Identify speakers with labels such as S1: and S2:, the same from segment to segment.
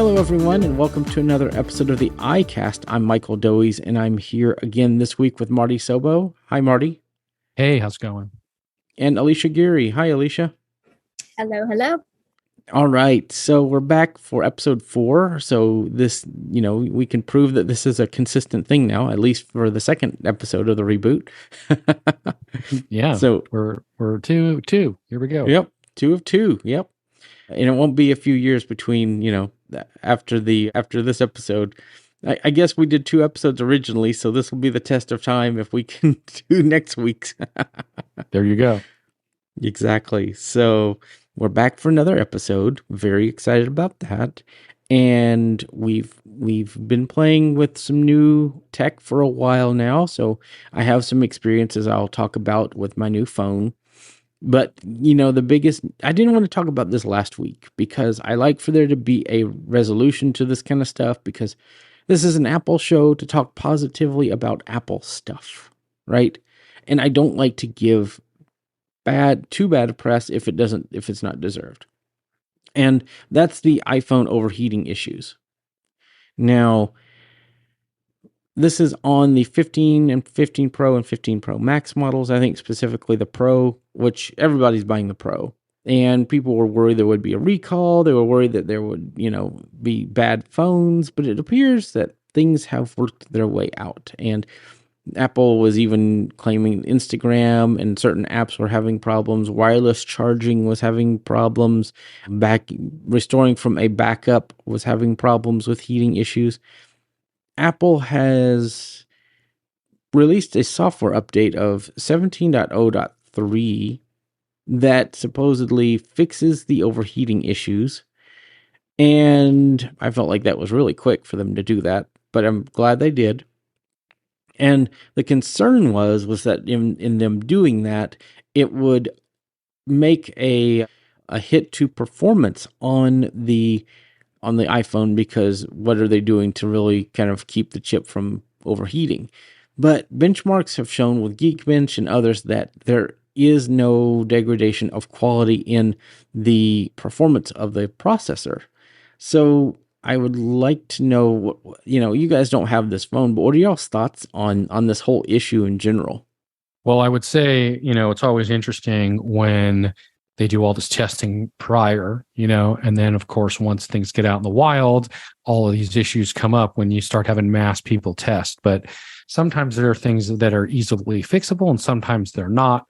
S1: Hello, everyone, and welcome to another episode of the ICAST. I'm Michael Doise, and I'm here again this week with Marty Sobo. Hi, Marty.
S2: Hey, how's it going?
S1: And Alicia Geary. Hi, Alicia.
S3: Hello, hello.
S1: All right, so we're back for episode 4. So this, we can prove that this is a consistent thing now, at least for the second episode of the reboot.
S2: Yeah,
S1: so
S2: we're two. Here we go.
S1: Yep, 2 of 2. Yep, and it won't be a few years between, after this episode. I guess we did 2 episodes originally, so this will be the test of time if we can do next week's.
S2: There you go.
S1: Exactly. So we're back for another episode. Very excited about that. And we've been playing with some new tech for a while now. So I have some experiences I'll talk about with my new phone. But, I didn't want to talk about this last week because I like for there to be a resolution to this kind of stuff, because this is an Apple show to talk positively about Apple stuff, right? And I don't like to give too bad press if it's not deserved. And that's the iPhone overheating issues. Now, this is on the 15 and 15 Pro and 15 Pro Max models. I think specifically the Pro, which everybody's buying the Pro. And people were worried there would be a recall. They were worried that there would, be bad phones. But it appears that things have worked their way out. And Apple was even claiming Instagram and certain apps were having problems. Wireless charging was having problems. Restoring from a backup was having problems with heating issues. Apple has released a software update of 17.0.3 that supposedly fixes the overheating issues. And I felt like that was really quick for them to do that, but I'm glad they did. And the concern was that in them doing that, it would make a hit to performance on the iPhone, because what are they doing to really kind of keep the chip from overheating? But benchmarks have shown with Geekbench and others that there is no degradation of quality in the performance of the processor. So I would like to know, you guys don't have this phone, but what are y'all's thoughts on this whole issue in general?
S2: Well, I would say, it's always interesting when they do all this testing prior, and then, of course, once things get out in the wild, all of these issues come up when you start having mass people test. But sometimes there are things that are easily fixable and sometimes they're not.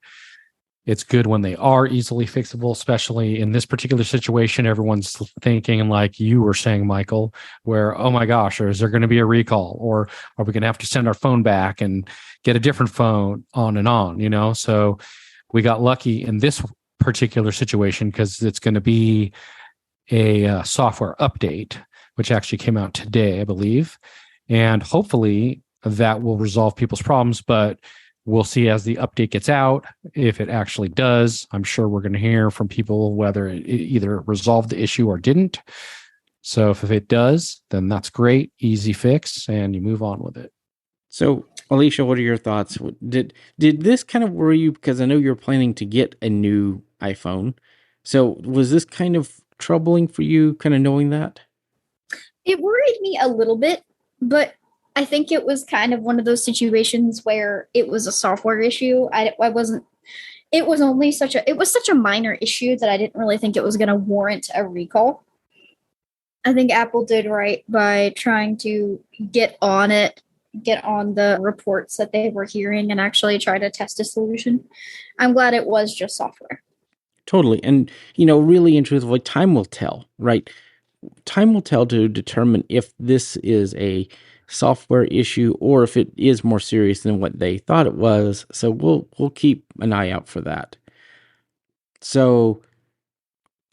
S2: It's good when they are easily fixable, especially in this particular situation. Everyone's thinking, like you were saying, Michael, where, oh my gosh, or is there going to be a recall, or are we going to have to send our phone back and get a different phone, on and on, So we got lucky in this particular situation because it's going to be a software update, which actually came out today, I believe. And hopefully that will resolve people's problems, but we'll see as the update gets out if it actually does. I'm sure we're going to hear from people whether it either resolved the issue or didn't. So if it does, then that's great, easy fix, and you move on with it.
S1: So, Alicia, what are your thoughts? Did this kind of worry you? Because I know you're planning to get a new iPhone. So was this kind of troubling for you, kind of knowing that?
S3: It worried me a little bit, but I think it was kind of one of those situations where it was a software issue. It was such a minor issue that I didn't really think it was going to warrant a recall. I think Apple did right by trying to get on the reports that they were hearing and actually try to test a solution. I'm glad it was just software.
S1: Totally. And, really and truthfully, time will tell, right? Time will tell to determine if this is a software issue or if it is more serious than what they thought it was. So we'll keep an eye out for that. So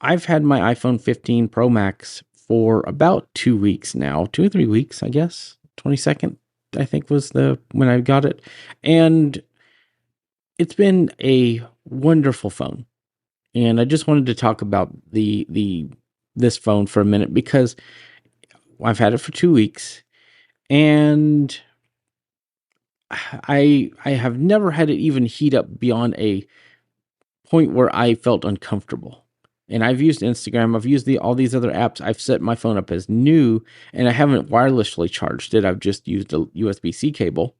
S1: I've had my iPhone 15 Pro Max for about 2 weeks now, 2 or 3 weeks, I guess. 22nd, I think, was when I got it. And it's been a wonderful phone. And I just wanted to talk about this phone for a minute because I've had it for 2 weeks. And I have never had it even heat up beyond a point where I felt uncomfortable. And I've used Instagram, I've used all these other apps. I've set my phone up as new, and I haven't wirelessly charged it. I've just used a USB-C cable.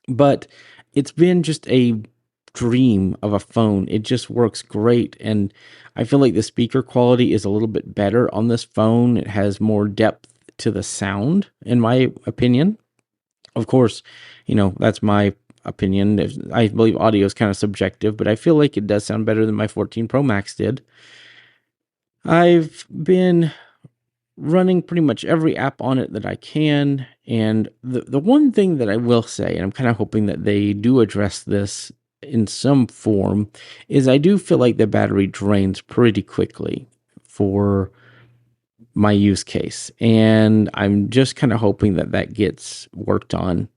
S1: But it's been just a dream of a phone. It just works great. And I feel like the speaker quality is a little bit better on this phone. It has more depth to the sound, in my opinion. Of course, that's my opinion. I believe audio is kind of subjective, but I feel like it does sound better than my 14 Pro Max did. I've been running pretty much every app on it that I can. And the one thing that I will say, and I'm kind of hoping that they do address this in some form, is I do feel like the battery drains pretty quickly for my use case. And I'm just kind of hoping that that gets worked on.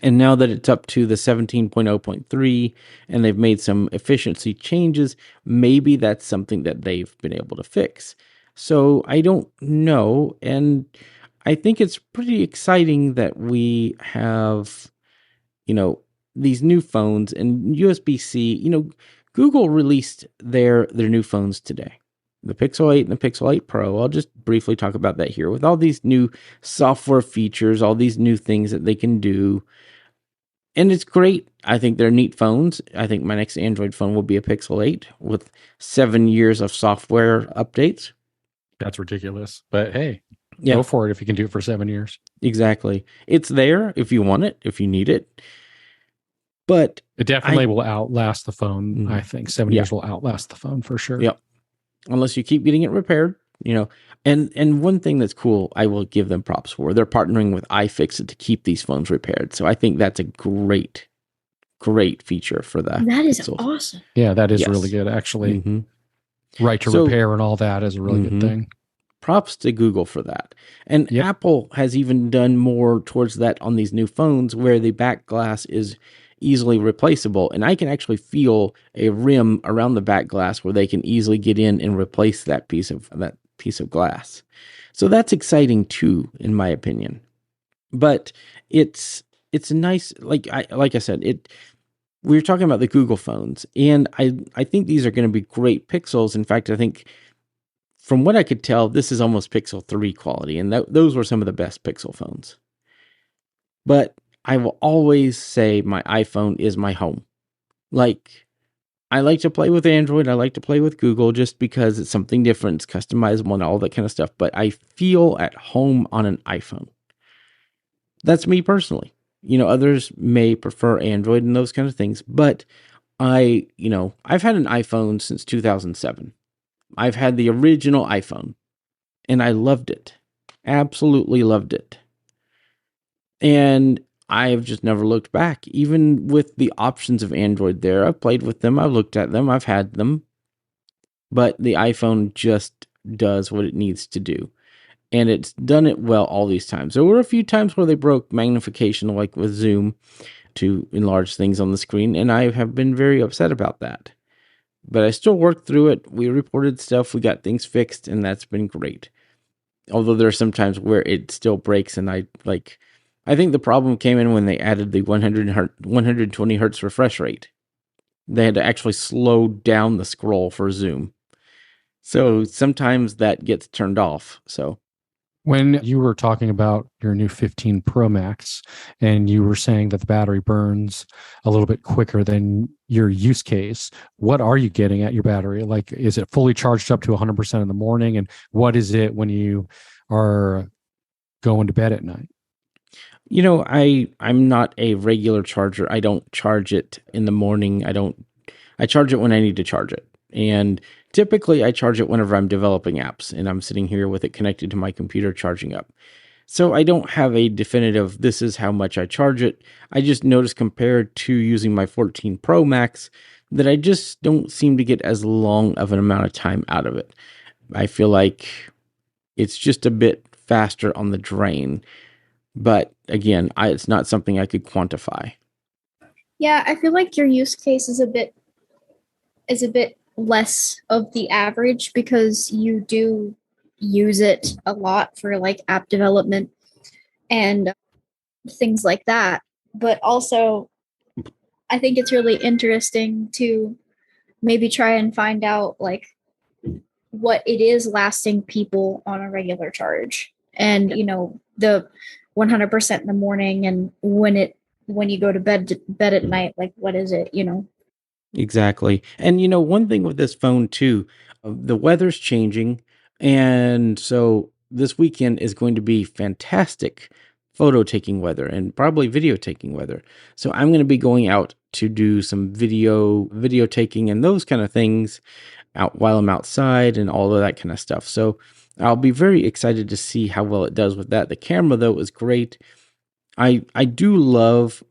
S1: And now that it's up to the 17.0.3 and they've made some efficiency changes, maybe that's something that they've been able to fix. So I don't know. And I think it's pretty exciting that we have, these new phones and USB-C. Google released their new phones today. The Pixel 8 and the Pixel 8 Pro. I'll just briefly talk about that here. With all these new software features, all these new things that they can do. And it's great. I think they're neat phones. I think my next Android phone will be a Pixel 8 with 7 years of software updates.
S2: That's ridiculous. But hey,
S1: Yeah,
S2: go for it if you can do it for 7 years.
S1: exactly. It's there if you want it, if you need it. But
S2: it definitely will outlast the phone. I think 7 years will outlast the phone for sure.
S1: Yep. Unless you keep getting it repaired, And one thing that's cool, I will give them props for. They're partnering with iFixit to keep these phones repaired. So I think that's a great feature for that.
S3: That is awesome.
S2: Yeah, that is really good, actually. Mm-hmm. Right to repair and all that is a really good thing.
S1: Props to Google for that. And Apple has even done more towards that on these new phones where the back glass is easily replaceable. And I can actually feel a rim around the back glass where they can easily get in and replace that piece of glass. So that's exciting too, in my opinion. But it's nice. Like I said, we were talking about the Google phones, and I think these are going to be great Pixels. In fact, I think from what I could tell, this is almost Pixel 3 quality, and those were some of the best Pixel phones. But I will always say my iPhone is my home. Like, I like to play with Android. I like to play with Google just because it's something different. It's customizable and all that kind of stuff. But I feel at home on an iPhone. That's me personally. Others may prefer Android and those kind of things. But I've had an iPhone since 2007. I've had the original iPhone. And I loved it. Absolutely loved it. And I've just never looked back. Even with the options of Android there, I've played with them, I've looked at them, I've had them. But the iPhone just does what it needs to do. And it's done it well all these times. There were a few times where they broke magnification, like with Zoom, to enlarge things on the screen. And I have been very upset about that. But I still worked through it. We reported stuff, we got things fixed, and that's been great. Although there are some times where it still breaks, and I think the problem came in when they added the 120 hertz refresh rate. They had to actually slow down the scroll for Zoom. So sometimes that gets turned off. So
S2: when you were talking about your new 15 Pro Max and you were saying that the battery burns a little bit quicker than your use case, what are you getting at your battery? Like, is it fully charged up to 100% in the morning? And what is it when you are going to bed at night?
S1: I'm not a regular charger. I don't charge it in the morning. I charge it when I need to charge it. And typically I charge it whenever I'm developing apps and I'm sitting here with it connected to my computer charging up. So I don't have a definitive, this is how much I charge it. I just noticed compared to using my 14 Pro Max that I just don't seem to get as long of an amount of time out of it. I feel like it's just a bit faster on the drain. But again, it's not something I could quantify.
S3: Yeah, I feel like your use case is a bit less of the average because you do use it a lot for like app development and things like that. But also, I think it's really interesting to maybe try and find out like what it is lasting people on a regular charge. And, the 100% in the morning, and when you go to bed at night, like, what is it?
S1: Exactly. And one thing with this phone too, the weather's changing, and so this weekend is going to be fantastic photo taking weather and probably video taking weather. So I'm going to be going out to do some video taking and those kind of things out while I'm outside and all of that kind of stuff. So I'll be very excited to see how well it does with that. The camera though is great. I do love.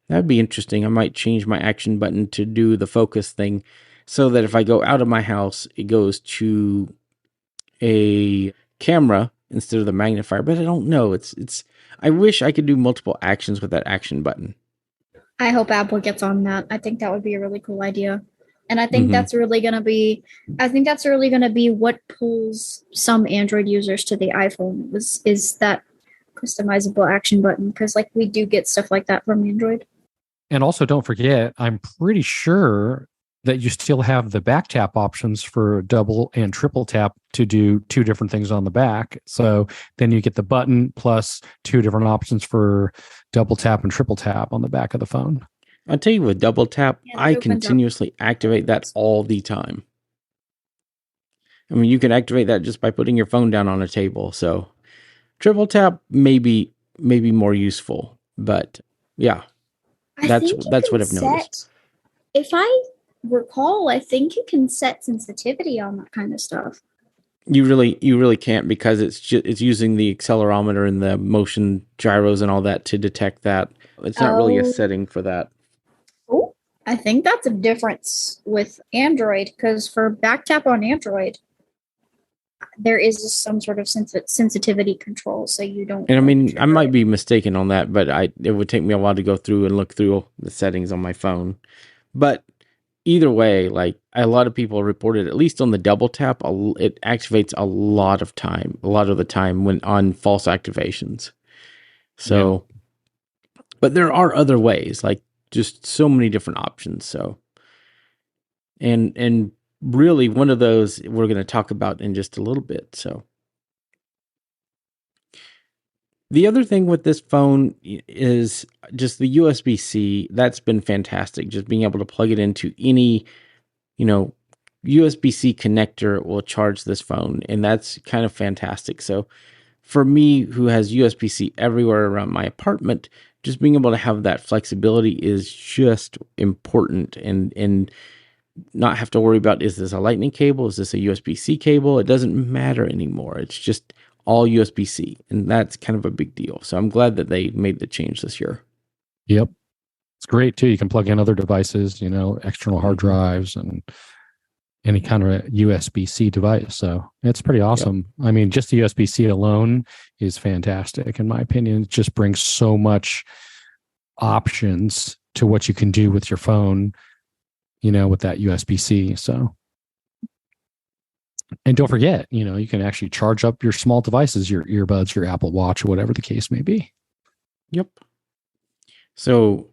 S1: That'd be interesting. I might change my action button to do the focus thing so that if I go out of my house, it goes to a camera instead of the magnifier, but I don't know. I wish I could do multiple actions with that action button.
S3: I hope Apple gets on that. I think that would be a really cool idea. And I think
S1: Mhm.
S3: that's really going to be what pulls some Android users to the iPhone is that customizable action button, because like we do get stuff like that from Android.
S2: And also, don't forget, I'm pretty sure that you still have the back tap options for double and triple tap to do two different things on the back. So then you get the button plus two different options for double tap and triple tap on the back of the phone.
S1: I'll tell you with double tap,
S3: Yeah,
S1: I
S3: it opens up.
S1: continuously activate that all the time. I mean, you can activate that just by putting your phone down on a table. So triple tap may be more useful, but yeah, that's what I've noticed.
S3: If I recall, I think you can set sensitivity on that kind of stuff.
S1: You really can't, because it's using the accelerometer and the motion gyros and all that to detect that. It's not really a setting for that.
S3: Oh, I think that's a difference with Android, because for back tap on Android, there is some sort of sensitivity control, so you don't.
S1: And I mean, I might be mistaken on that, but it would take me a while to go through and look through the settings on my phone. But either way, like a lot of people reported, at least on the double tap, it activates a lot of the time when on false activations. So, but there are other ways, like just so many different options. So, and really one of those we're going to talk about in just a little bit. So, the other thing with this phone is just the USB-C. That's been fantastic. Just being able to plug it into any, USB-C connector will charge this phone, and that's kind of fantastic. So for me, who has USB-C everywhere around my apartment, just being able to have that flexibility is just important, and not have to worry about, is this a lightning cable? Is this a USB-C cable? It doesn't matter anymore. It's just all USB-C, and that's kind of a big deal. So I'm glad that they made the change this year.
S2: Yep. It's great too. You can plug in other devices, external hard drives and any kind of USB-C device. So it's pretty awesome. Yep. I mean, just the USB-C alone is fantastic, in my opinion. It just brings so much options to what you can do with your phone, with that USB-C. So, and don't forget, you can actually charge up your small devices, your earbuds, your Apple Watch, or whatever the case may be.
S1: Yep. So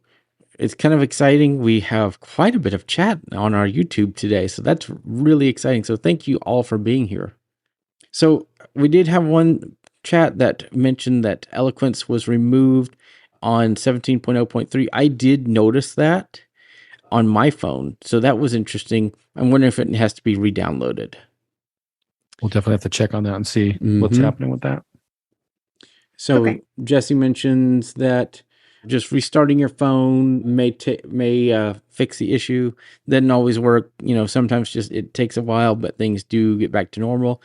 S1: it's kind of exciting. We have quite a bit of chat on our YouTube today, so that's really exciting. So thank you all for being here. So we did have one chat that mentioned that Eloquence was removed on 17.0.3. I did notice that on my phone, so that was interesting. I'm wondering if it has to be re-downloaded.
S2: We'll definitely have to check on that and see what's happening with that.
S1: So Jesse mentions that just restarting your phone may fix the issue. Doesn't always work. Sometimes just it takes a while, but things do get back to normal.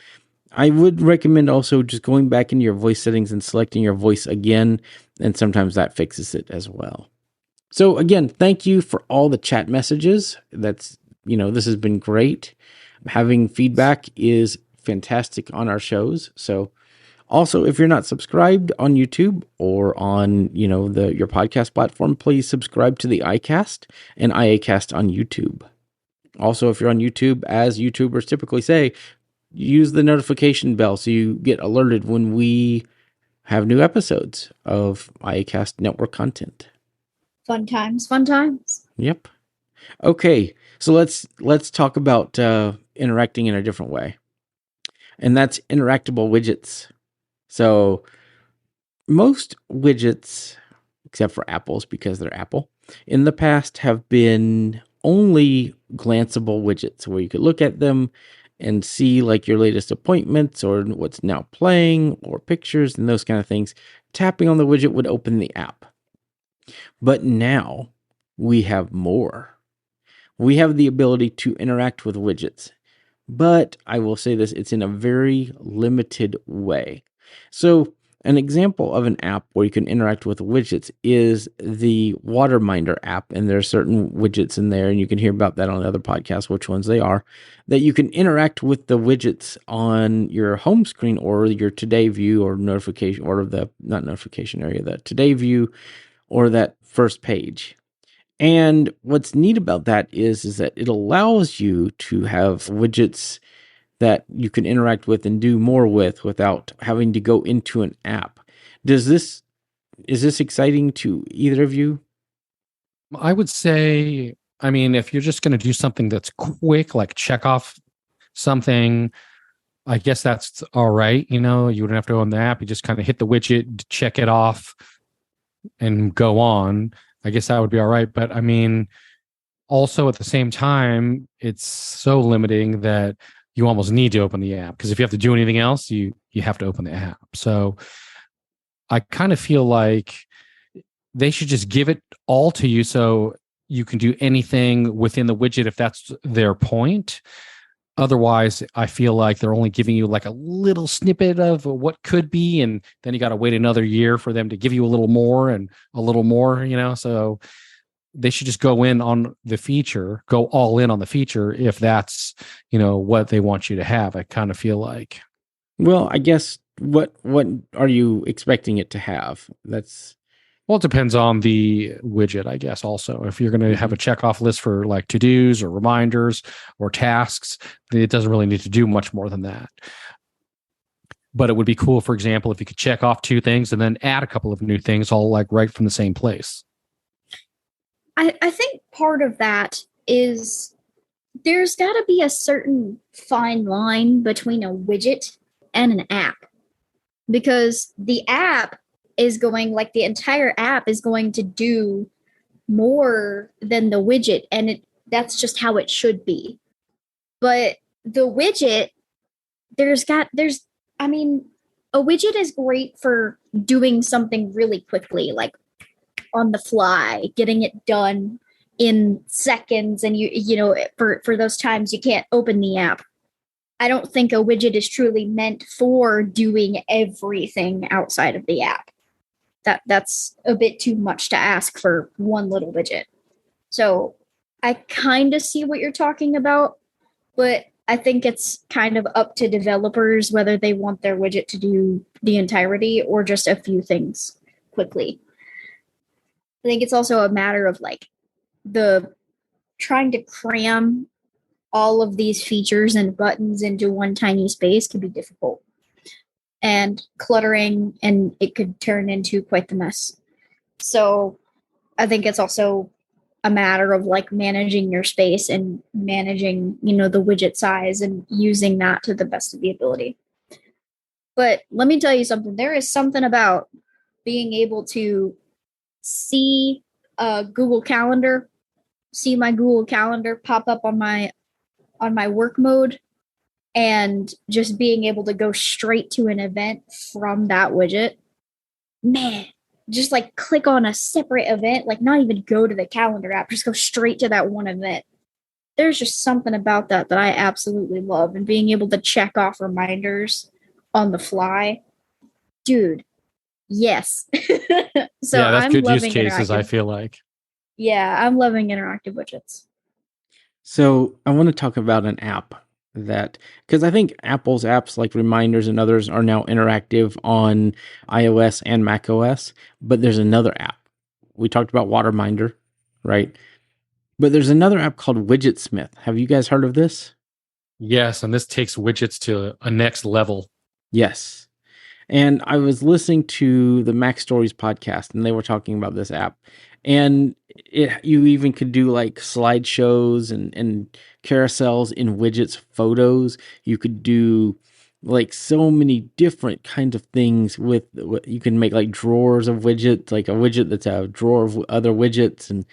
S1: I would recommend also just going back into your voice settings and selecting your voice again, and sometimes that fixes it as well. So again, thank you for all the chat messages. This has been great. Having feedback is fantastic on our shows. So also, if you're not subscribed on YouTube or on, your podcast platform, please subscribe to the iCast and IACast on YouTube. Also, if you're on YouTube, as YouTubers typically say, use the notification bell so you get alerted when we have new episodes of IACast network content.
S3: Fun times.
S1: Yep. Okay, so let's talk about interacting in a different way. and that's interactable widgets. So most widgets, except for Apple's because they're Apple, in the past have been only glanceable widgets where you could look at them and see like your latest appointments or what's now playing or pictures and those kind of things. Tapping on the widget would open the app. But now we have more. We have the ability to interact with widgets. But I will say this, it's in a very limited way. So an example of an app where you can interact with widgets is the Waterminder app, and there are certain widgets in there, and you can hear about that on the other podcasts, which ones they are, that you can interact with the widgets on your home screen or your Today view or notification, or the, not notification area, the Today view or that first page. And what's neat about that is that it allows you to have widgets that you can interact with and do more with without having to go into an app. Is this exciting to either of you?
S2: I would say, I mean, if you're just going to do something that's quick, like check off something, I guess that's all right. You wouldn't have to own the app. You just kind of hit the widget, check it off, and go on. I guess that would be all right. But I mean, also at the same time, it's so limiting that you almost need to open the app, because if you have to do anything else, you have to open the app. So I kind of feel like they should just give it all to you so you can do anything within the widget if that's their point. Otherwise, I feel like they're only giving you like a little snippet of what could be, and then you got to wait another year for them to give you a little more and a little more, so they should just go in on the feature, go all in on the feature if that's, what they want you to have. I kind of feel like.
S1: Well, I guess what are you expecting it to have?
S2: Well, it depends on the widget, I guess. Also, if you're going to have a checkoff list for like to-dos or reminders or tasks, it doesn't really need to do much more than that. But it would be cool, for example, if you could check off 2 things and then add a couple of new things all like right from the same place.
S3: I think part of that is there's got to be a certain fine line between a widget and an app, because the app is going, like the entire app is going to do more than the widget, and that's just how it should be. But the widget, a widget is great for doing something really quickly, like on the fly, getting it done in seconds, and for those times you can't open the app. I don't think a widget is truly meant for doing everything outside of the app. That's a bit too much to ask for one little widget. So I kind of see what you're talking about, but I think it's kind of up to developers whether they want their widget to do the entirety or just a few things quickly. I think it's also a matter of like the trying to cram all of these features and buttons into one tiny space can be difficult and cluttering, and it could turn into quite the mess. So I think it's also a matter of like managing your space and managing, the widget size and using that to the best of the ability. But let me tell you something. There is something about being able to see Google Calendar, see my Google Calendar pop up on my work mode, and just being able to go straight to an event from that widget. Man, just like click on a separate event, like not even go to the calendar app, just go straight to that one event. There's just something about that I absolutely love, and being able to check off reminders on the fly. Dude, yes. So
S2: yeah, that's
S3: I'm
S2: good use
S3: loving
S2: cases, I feel like.
S3: Yeah, I'm loving interactive widgets.
S1: So I want to talk about an app because I think Apple's apps like Reminders and others are now interactive on iOS and macOS, but there's another app. We talked about Waterminder, right? But there's another app called Widgetsmith. Have you guys heard of this?
S2: Yes, and this takes widgets to a next level.
S1: Yes. And I was listening to the Mac Stories podcast, and they were talking about this app. And you even could do like slideshows and carousels in widgets, photos. You could do like so many different kinds of things with you can make like drawers of widgets, like a widget that's a drawer of other widgets, and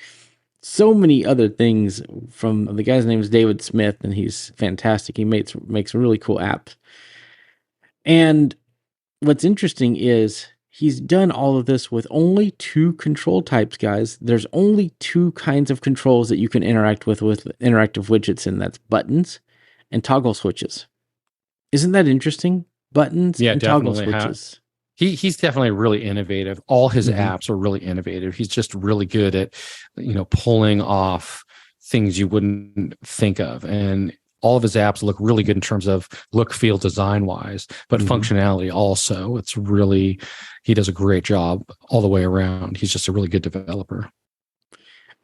S1: so many other things. From the guy's name is David Smith, and he's fantastic. He makes really cool apps. And what's interesting is he's done all of this with only two control types, guys. There's only two kinds of controls that you can interact with interactive widgets, and that's buttons and toggle switches. Isn't that interesting? Buttons
S2: Yeah,
S1: and toggle
S2: definitely.
S1: switches.
S2: He's definitely really innovative. All his
S1: Mhm.
S2: apps are really innovative. He's just really good at, pulling off things you wouldn't think of. And all of his apps look really good in terms of look, feel, design wise, but functionality also. He does a great job all the way around. He's just a really good developer.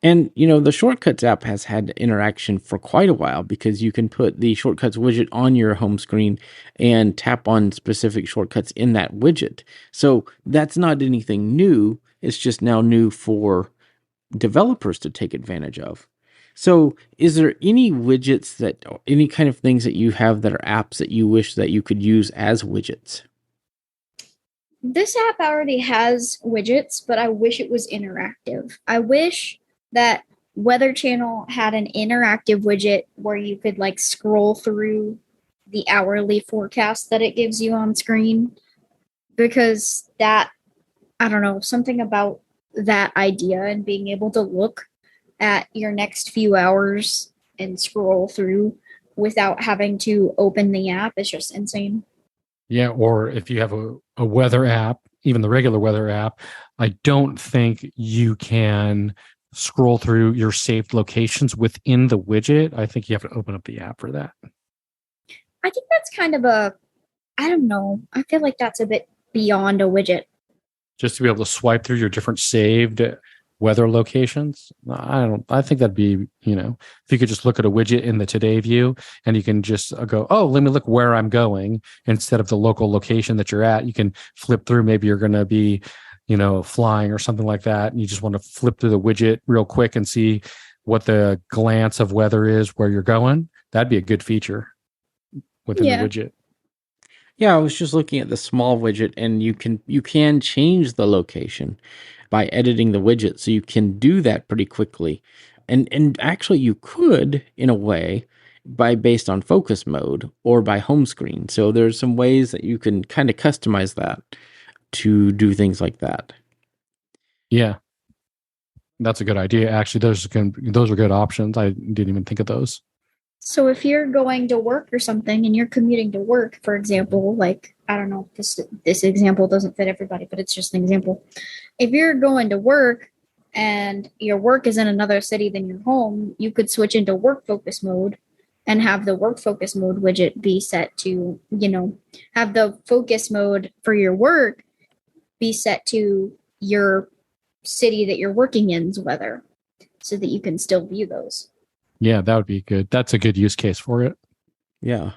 S1: And, the Shortcuts app has had interaction for quite a while because you can put the Shortcuts widget on your home screen and tap on specific shortcuts in that widget. So that's not anything new. It's just now new for developers to take advantage of. So is there any widgets any kind of things that you have that are apps that you wish that you could use as widgets?
S3: This app already has widgets, but I wish it was interactive. I wish that Weather Channel had an interactive widget where you could like scroll through the hourly forecast that it gives you on screen, because I don't know, something about that idea and being able to look at your next few hours and scroll through without having to open the app is just insane.
S2: Yeah, or if you have a weather app, even the regular weather app, I don't think you can scroll through your saved locations within the widget. I think you have to open up the app for that.
S3: I think that's kind of I don't know. I feel like that's a bit beyond a widget.
S2: Just to be able to swipe through your different saved weather locations. I think that'd be, if you could just look at a widget in the today view and you can just go, oh, let me look where I'm going instead of the local location that you're at. You can flip through. Maybe you're going to be, flying or something like that. And you just want to flip through the widget real quick and see what the glance of weather is where you're going. That'd be a good feature within the widget.
S1: Yeah, I was just looking at the small widget, and you can change the location by editing the widget, so you can do that pretty quickly. And actually you could, in a way, based on focus mode or by home screen. So there's some ways that you can kind of customize that to do things like that.
S2: Yeah. That's a good idea. Actually, those are good options. I didn't even think of those.
S3: So if you're going to work or something and you're commuting to work, for example, like, I don't know, this example doesn't fit everybody, but it's just an example. If you're going to work and your work is in another city than your home, you could switch into work focus mode and have the work focus mode widget be set to, have the focus mode for your work be set to your city that you're working in's weather so that you can still view those.
S2: Yeah, that would be good. That's a good use case for it.
S1: Yeah.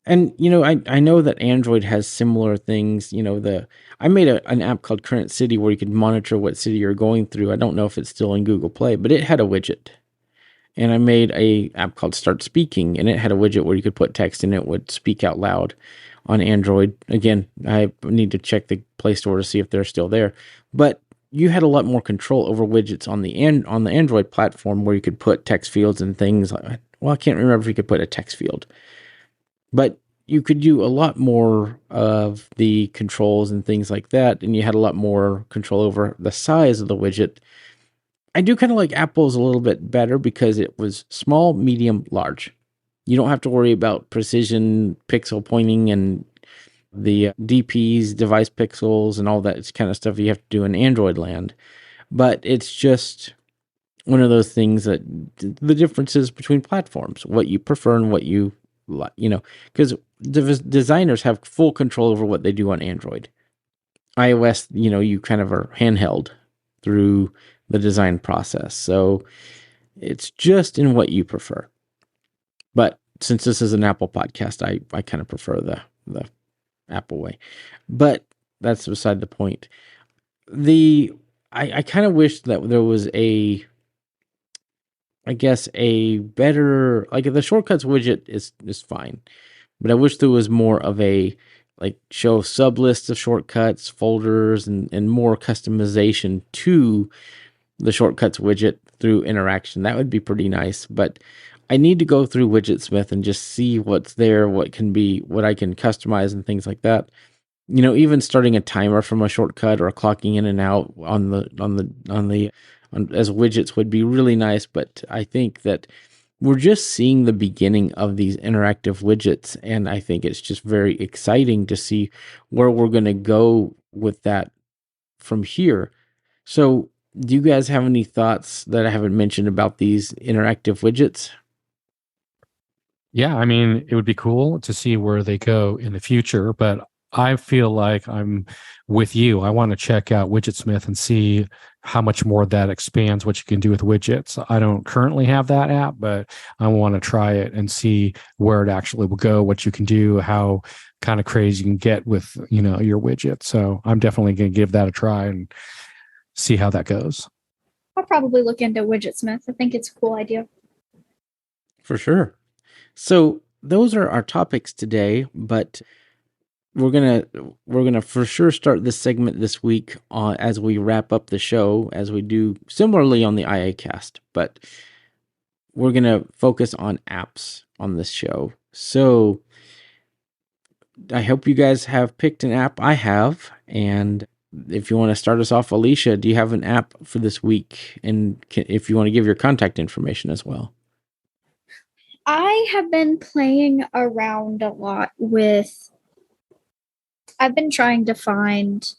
S1: And I know that Android has similar things. I made an app called Current City where you could monitor what city you're going through. I don't know if it's still in Google Play, but it had a widget. And I made a app called Start Speaking, and it had a widget where you could put text and it would speak out loud on Android. Again, I need to check the Play Store to see if they're still there. But you had a lot more control over widgets on the Android platform where you could put text fields and things. Well, I can't remember if you could put a text field, but you could do a lot more of the controls and things like that, and you had a lot more control over the size of the widget. I do kind of like Apple's a little bit better because it was small, medium, large. You don't have to worry about precision pixel pointing and the DPs, device pixels, and all that kind of stuff you have to do in Android land. But it's just one of those things that the differences between platforms, what you prefer and what you because designers have full control over what they do on Android. iOS, you kind of are handheld through the design process. So it's just in what you prefer. But since this is an Apple podcast, I kind of prefer the Apple way. But that's beside the point. I kind of wish that there was a better, like the shortcuts widget is fine. but I wish there was more of a like show sub lists of shortcuts, folders, and more customization to the shortcuts widget through interaction. That would be pretty nice. But I need to go through Widgetsmith and just see what's there, what I can customize and things like that. Even starting a timer from a shortcut or clocking in and out as widgets would be really nice. But I think that we're just seeing the beginning of these interactive widgets, and I think it's just very exciting to see where we're going to go with that from here. So, do you guys have any thoughts that I haven't mentioned about these interactive widgets?
S2: Yeah, I mean, it would be cool to see where they go in the future, but I feel like I'm with you. I want to check out Widgetsmith and see how much more that expands what you can do with widgets. I don't currently have that app, but I want to try it and see where it actually will go, what you can do, how kind of crazy you can get with, your widget. So I'm definitely going to give that a try and see how that goes.
S3: I'll probably look into Widgetsmith. I think it's a cool idea.
S1: For sure. So those are our topics today, but we're gonna for sure start this segment this week as we wrap up the show, as we do similarly on the IACAST. But we're gonna focus on apps on this show. So I hope you guys have picked an app. I have, and if you want to start us off, Alicia, do you have an app for this week? And if you want to give your contact information as well.
S3: I have been playing around a lot with. I've been trying to find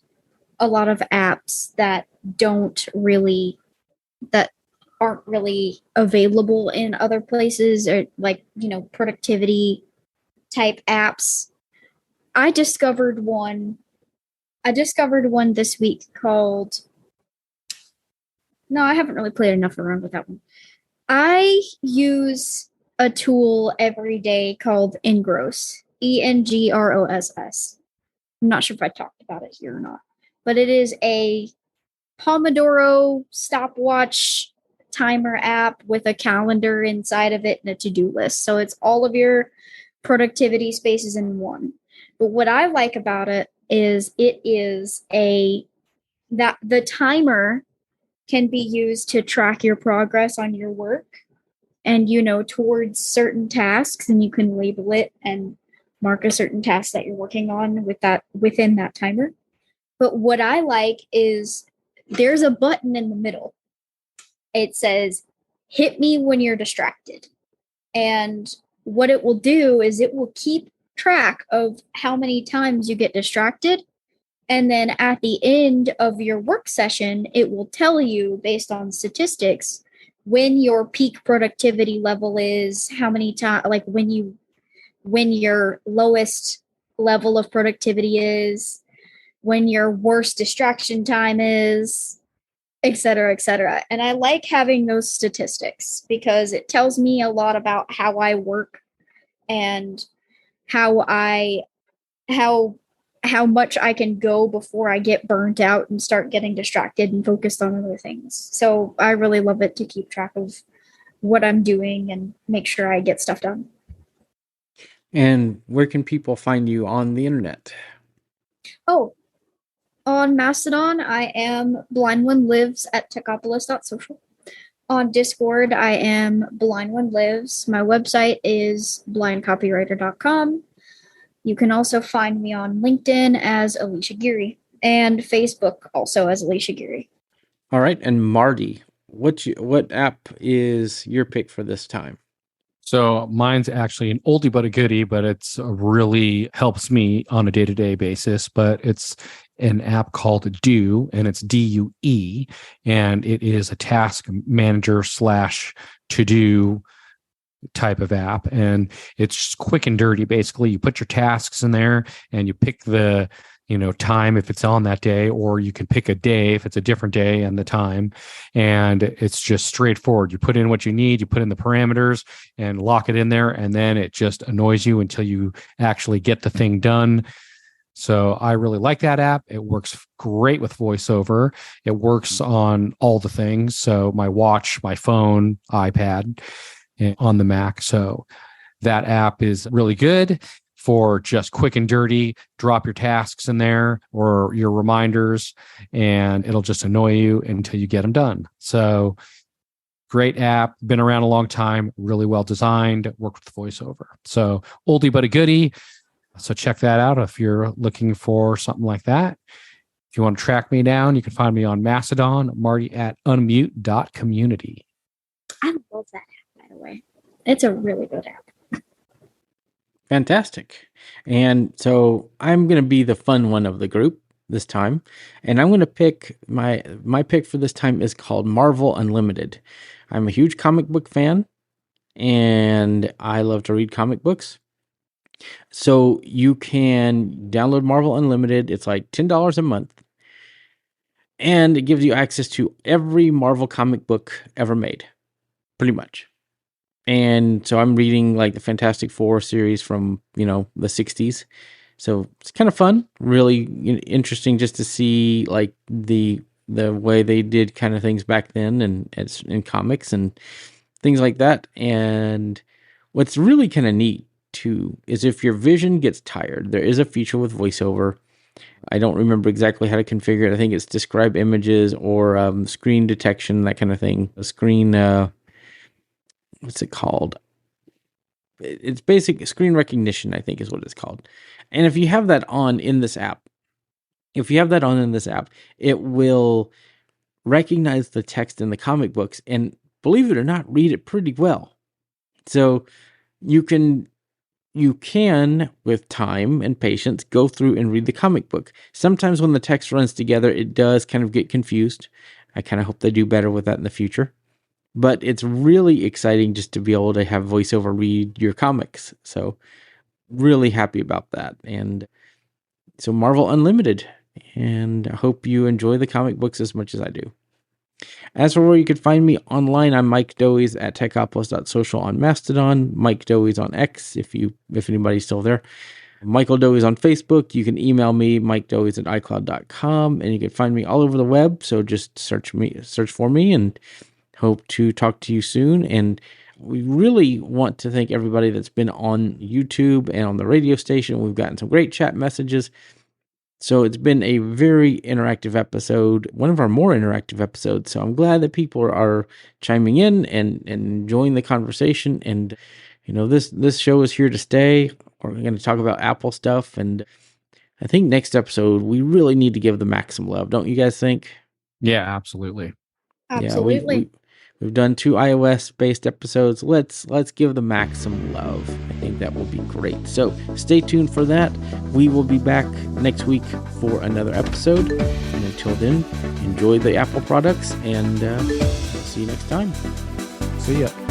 S3: a lot of apps that aren't really available in other places, or like, productivity type apps. I discovered one this week called. No, I haven't really played enough around with that one. I use a tool every day called Engross, Engross. I'm not sure if I talked about it here or not, but it is a Pomodoro stopwatch timer app with a calendar inside of it and a to-do list. So it's all of your productivity spaces in one. But what I like about it is that the timer can be used to track your progress on your work and, towards certain tasks, and you can label it and mark a certain task that you're working on within that timer. But what I like is there's a button in the middle. It says, hit me when you're distracted. And what it will do is it will keep track of how many times you get distracted. And then at the end of your work session, it will tell you based on statistics when your peak productivity level is, how many times, like when your lowest level of productivity is, when your worst distraction time is, et cetera, et cetera. And I like having those statistics because it tells me a lot about how I work and how much I can go before I get burnt out and start getting distracted and focused on other things. So I really love it to keep track of what I'm doing and make sure I get stuff done.
S1: And where can people find you on the internet?
S3: Oh, on Mastodon, I am BlindOneLives at techopolis.social. On Discord, I am BlindOneLives. My website is blindcopywriter.com. You can also find me on LinkedIn as Alicia Geary and Facebook also as Alicia Geary.
S1: All right. And Marty, what app is your pick for this time?
S2: So mine's actually an oldie but a goodie, but it's really helps me on a day-to-day basis. But it's an app called Do, and it's DUE, and it is a task manager / to-do type of app. And it's just quick and dirty. Basically, you put your tasks in there and you pick the time if it's on that day, or you can pick a day if it's a different day and the time. And it's just straightforward. You put in what you need, you put in the parameters and lock it in there, and then it just annoys you until you actually get the thing done. So I really like that app. It works great with VoiceOver. It works on all the things. So my watch, my phone, iPad, on the Mac. So that app is really good. for just quick and dirty, drop your tasks in there or your reminders, and it'll just annoy you until you get them done. So great app, been around a long time, really well designed, worked with VoiceOver. So oldie but a goodie. So check that out if you're looking for something like that. If you want to track me down, you can find me on Mastodon, Marty at unmute.community.
S3: I love that app, by the way. It's a really good app.
S1: Fantastic. And so I'm going to be the fun one of the group this time. And I'm going to pick my pick for this time is called Marvel Unlimited. I'm a huge comic book fan and I love to read comic books. So you can download Marvel Unlimited. It's like $10 a month. And it gives you access to every Marvel comic book ever made, pretty much. And so I'm reading like the Fantastic Four series from, the 60s. So it's kind of fun, really interesting just to see like the way they did kind of things back then and it's in comics and things like that. And what's really kind of neat too is if your vision gets tired, there is a feature with VoiceOver. I don't remember exactly how to configure it. I think it's describe images or screen detection, that kind of thing. A screen, what's it called? It's basic screen recognition, I think is what it's called. And if you have that on in this app, it will recognize the text in the comic books and, believe it or not, read it pretty well. So you can, with time and patience, go through and read the comic book. Sometimes when the text runs together, it does kind of get confused. I kind of hope they do better with that in the future. But it's really exciting just to be able to have VoiceOver read your comics. So really happy about that. And so Marvel Unlimited. And I hope you enjoy the comic books as much as I do. As for where you could find me online, I'm Mike Doies at techopolis.social on Mastodon, Mike Doies on X, if anybody's still there. Michael Doies on Facebook. You can email me, mikedoies at icloud.com, and you can find me all over the web. So just search for me, and hope to talk to you soon. And we really want to thank everybody that's been on YouTube and on the radio station. We've gotten some great chat messages. So it's been a very interactive episode, one of our more interactive episodes. So I'm glad that people are chiming in and enjoying the conversation. And, this show is here to stay. We're going to talk about Apple stuff. And I think next episode, we really need to give the Mac some love. Don't you guys think?
S2: Yeah, absolutely.
S3: Absolutely.
S1: Yeah, we've done 2 iOS-based episodes. Let's give the Mac some love. I think that will be great. So stay tuned for that. We will be back next week for another episode. And until then, enjoy the Apple products, and see you next time.
S2: See ya.